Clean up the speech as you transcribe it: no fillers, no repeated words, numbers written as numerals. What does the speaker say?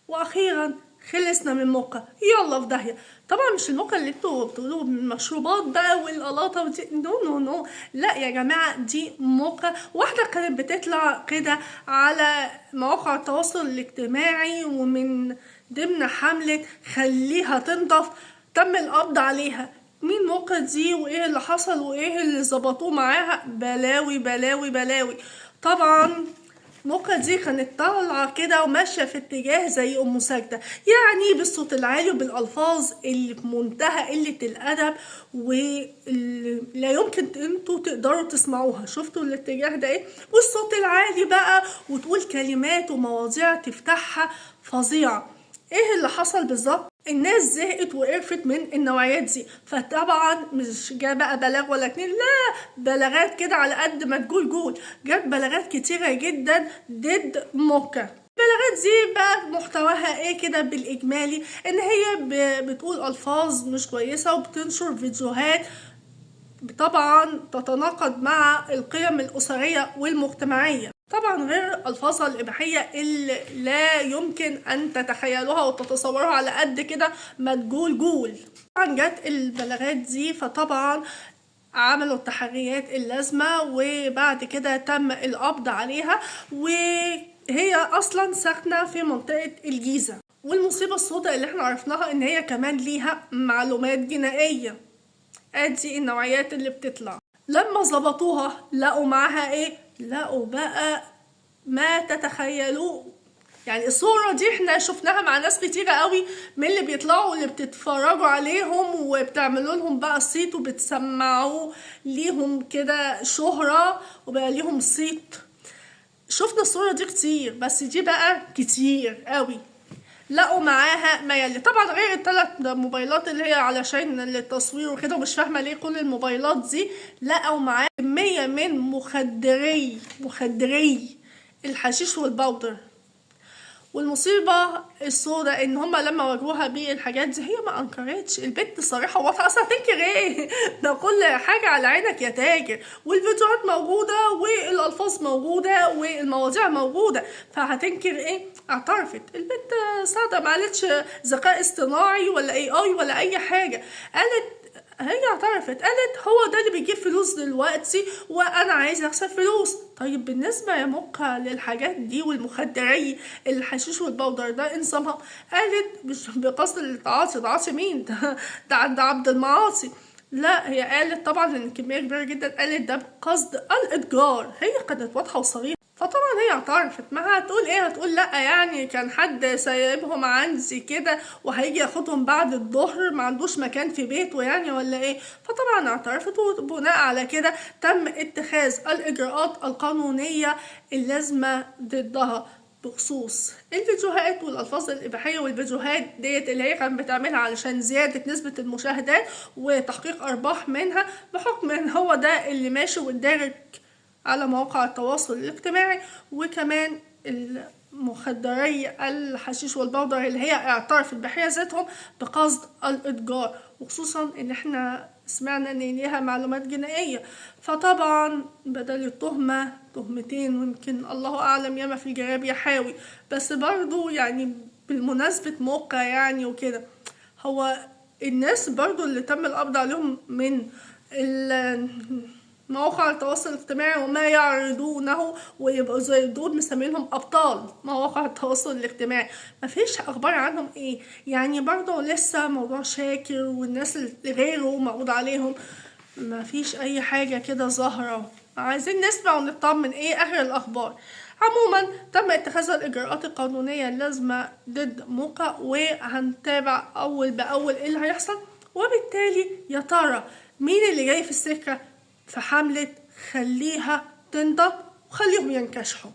واخيرا خلصنا من موكا، يلا في داهيه. طبعا مش الموكا اللي انتوا بتقولوه من المشروبات بقى والقلاطه ودي، نو نو نو، لا يا جماعه، دي موكا واحده كانت بتطلع كده على مواقع التواصل الاجتماعي، ومن ضمن حمله خليها تنضف تم القبض عليها. مين موكا دي وايه اللي حصل وايه اللي ظبطوه معاها؟ بلاوي بلاوي بلاوي. طبعا موكا دي كانت طالعة كده وماشية في اتجاه زي أم ساجدة، يعني بالصوت العالي وبالألفاظ اللي في منتهى قلة الأدب، ولا يمكن انتوا تقدروا تسمعوها. شفتوا الاتجاه ده ايه؟ والصوت العالي بقى، وتقول كلمات ومواضيع تفتحها فظيعة. ايه اللي حصل بالظبط؟ الناس زهقت وقرفت من النوعيات دي، فطبعا مش جا بقى بلاغ ولا اتنين، لا، بلاغات كده على قد ما تقول جول، جت بلاغات كتيرة جدا ضد موكا. البلاغات دي بقى محتواها ايه كده بالاجمالي؟ ان هي بتقول الفاظ مش كويسة وبتنشر فيديوهات طبعا تتناقض مع القيم الأسرية والمجتمعية، طبعا غير الفاظها الإباحية اللي لا يمكن أن تتخيلوها وتتصوروها على قد كده ما تقول جول. طبعا جت البلاغات دي، فطبعا عملوا التحريات اللازمة، وبعد كده تم القبض عليها، وهي أصلا ساكنة في منطقة الجيزة. والمصيبة السوداء اللي احنا عرفناها ان هي كمان ليها معلومات جنائية. ادي النوعيات اللي بتطلع. لما ظبطوها لقوا معاها ايه؟ لقوا بقى ما تتخيلوه. يعني الصورة دي احنا شفناها مع ناس كتيرة قوي من اللي بيطلعوا واللي بتتفرجوا عليهم وبتعملوا لهم بقى صيت وبتسمعوا ليهم كده شهرة وبقى ليهم صيت. شفنا الصورة دي كتير، بس دي بقى كتير قوي. لقوا معاها ما يلي، طبعا غير الثلاث موبايلات اللي هي علشان للتصوير وكده، ومش فاهمه ليه كل الموبايلات دي. لقوا معاها كميه من مخدري الحشيش والبودر. والمصيبة السوداء ان هما لما واجهوها بالحاجات دي هي ما انكرتش. البنت صريحة وواضحة، اصلا هتنكر ايه؟ ده كل حاجة على عينك يا تاجر، والفيديوهات موجودة والالفاظ موجودة والمواضيع موجودة، فهتنكر ايه؟ اعترفت البنت سادة، ما قالتش ذكاء اصطناعي ولا اي ولا اي حاجة. هي اعترفت، قالت هو ده اللي بيجيب فلوس دلوقتي وانا عايزه اكسب فلوس. طيب بالنسبه يا موكا للحاجات دي والمخدري الحشيش والبودر ده نظامها؟ قالت مش بقصد التعاطي، تعاطي مين ده عند عبد المعاطي. لا، هي قالت طبعا ان كميه كبيره جدا، قالت ده بقصد الاتجار. هي كانت واضحه وصريحه، فطبعا هي اعترفت. ما هتقول ايه؟ هتقول لا يعني كان حد سايبهم عندي كده وهيجي ياخدهم بعد الظهر، ما عندوش مكان في بيته يعني ولا ايه؟ فطبعا اعترفت، وبناء على كده تم اتخاذ الاجراءات القانونية اللازمة ضدها بخصوص الفيديوهات والالفاظ الاباحيه. والفيديوهات ديت اللي هي كانت بتعملها علشان زياده نسبه المشاهدات وتحقيق ارباح منها، بحكم ان هو ده اللي ماشي والدارج على مواقع التواصل الاجتماعي. وكمان المخدري الحشيش والبودر اللي هي اعترفت بحيازتهم بقصد الاتجار، وخصوصا ان احنا سمعنا ان ليها معلومات جنائية. فطبعا بدل التهمة تهمتين، ويمكن الله اعلم ياما في الجراب يحاوي. بس برضو يعني بالمناسبة موقع يعني وكده، هو الناس برضو اللي تم القبض عليهم من مواقع التواصل الاجتماعي وما يعرضونه ويبقوا زي دول مسمينهم ابطال مواقع التواصل الاجتماعي، مفيش اخبار عنهم ايه يعني؟ برضه لسه موضوع شاكر والناس اللي غيره مقبوض عليهم، مفيش اي حاجة كده ظاهرة. عايزين نسمع ونطمن ايه اخر الاخبار. عموما تم اتخاذ الاجراءات القانونية اللازمة ضد موكا، وهنتابع اول باول ايه اللي هيحصل. وبالتالي يا ترى مين اللي جاي في السكة في حملة خليها تنضف وخليهم ينكشحوا؟